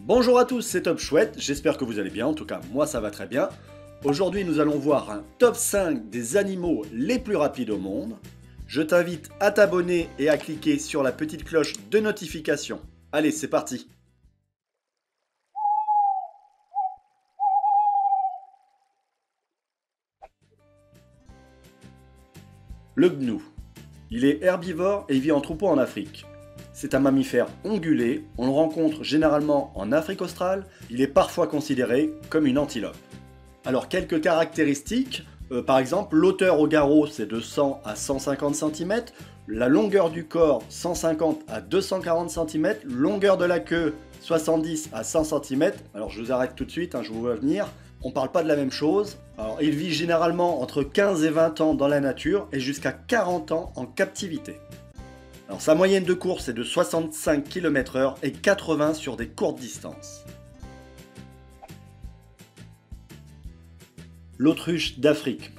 Bonjour à tous, c'est Top Chouette, j'espère que vous allez bien, en tout cas moi ça va très bien. Aujourd'hui nous allons voir un top 5 des animaux les plus rapides au monde. Je t'invite à t'abonner et à cliquer sur la petite cloche de notification. Allez, c'est parti. Le gnou. Il est herbivore et vit en troupeau en Afrique. C'est un mammifère ongulé, on le rencontre généralement en Afrique australe, il est parfois considéré comme une antilope. Alors quelques caractéristiques, par exemple l'hauteur au garrot c'est de 100 à 150 cm, la longueur du corps 150 à 240 cm, longueur de la queue 70 à 100 cm, alors je vous arrête tout de suite, je vous vois venir, on parle pas de la même chose. Alors il vit généralement entre 15 et 20 ans dans la nature et jusqu'à 40 ans en captivité. Alors sa moyenne de course est de 65 km/h et 80 sur des courtes distances. L'autruche d'Afrique.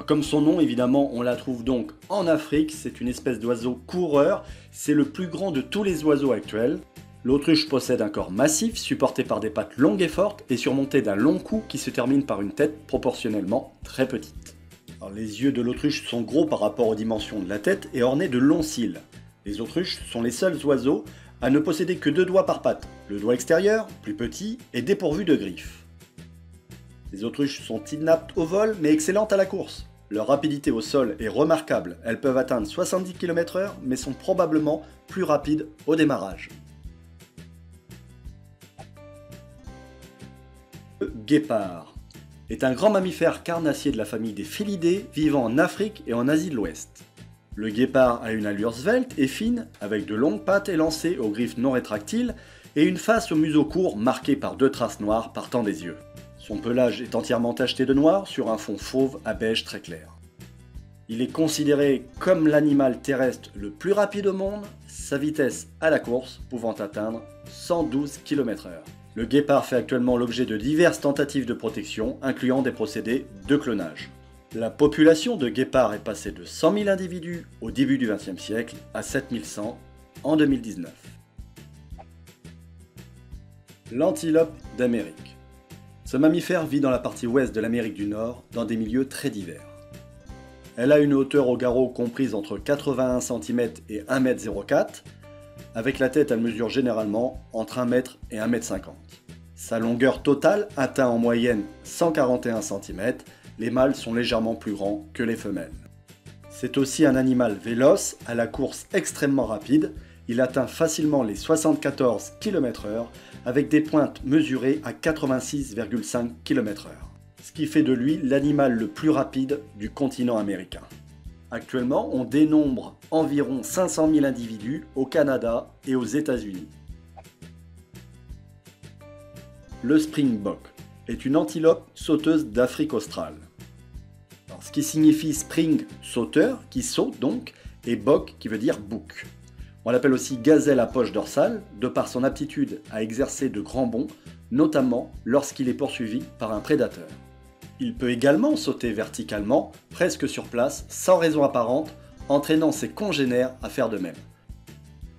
Comme son nom, évidemment, on la trouve donc en Afrique. C'est une espèce d'oiseau coureur. C'est le plus grand de tous les oiseaux actuels. L'autruche possède un corps massif, supporté par des pattes longues et fortes, et surmonté d'un long cou qui se termine par une tête proportionnellement très petite. Alors, les yeux de l'autruche sont gros par rapport aux dimensions de la tête et ornés de longs cils. Les autruches sont les seuls oiseaux à ne posséder que 2 doigts par patte. Le doigt extérieur, plus petit, est dépourvu de griffes. Les autruches sont inaptes au vol mais excellentes à la course. Leur rapidité au sol est remarquable, elles peuvent atteindre 70 km/h mais sont probablement plus rapides au démarrage. Le guépard est un grand mammifère carnassier de la famille des félidés vivant en Afrique et en Asie de l'Ouest. Le guépard a une allure svelte et fine, avec de longues pattes élancées aux griffes non rétractiles et une face au museau court marquée par 2 traces noires partant des yeux. Son pelage est entièrement tacheté de noir sur un fond fauve à beige très clair. Il est considéré comme l'animal terrestre le plus rapide au monde, sa vitesse à la course pouvant atteindre 112 km/h. Le guépard fait actuellement l'objet de diverses tentatives de protection, incluant des procédés de clonage. La population de guépards est passée de 100 000 individus au début du XXe siècle à 7100 en 2019. L'antilope d'Amérique. Ce mammifère vit dans la partie ouest de l'Amérique du Nord, dans des milieux très divers. Elle a une hauteur au garrot comprise entre 81 cm et 1,04 m. Avec la tête, elle mesure généralement entre 1 m et 1,50 m. Sa longueur totale atteint en moyenne 141 cm. Les mâles sont légèrement plus grands que les femelles. C'est aussi un animal véloce, à la course extrêmement rapide. Il atteint facilement les 74 km/h avec des pointes mesurées à 86,5 km/h. Ce qui fait de lui l'animal le plus rapide du continent américain. Actuellement, on dénombre environ 500 000 individus au Canada et aux États-Unis. Le springbok est une antilope sauteuse d'Afrique australe. Alors, ce qui signifie spring, sauteur, qui saute donc, et bok qui veut dire bouc. On l'appelle aussi gazelle à poche dorsale, de par son aptitude à exercer de grands bonds, notamment lorsqu'il est poursuivi par un prédateur. Il peut également sauter verticalement, presque sur place, sans raison apparente, entraînant ses congénères à faire de même.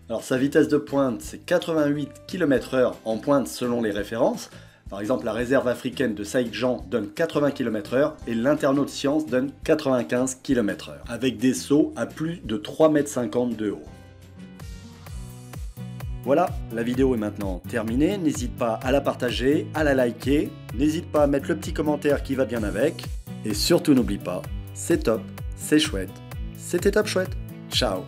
Alors sa vitesse de pointe, c'est 88 km/h en pointe selon les références. Par exemple, la réserve africaine de Saïdjan donne 80 km/h et l'Internaute Science donne 95 km/h, avec des sauts à plus de 3,50 m de haut. Voilà, la vidéo est maintenant terminée, n'hésite pas à la partager, à la liker, n'hésite pas à mettre le petit commentaire qui va bien avec, et surtout n'oublie pas, c'est top, c'est chouette, c'était Top Chouette, ciao.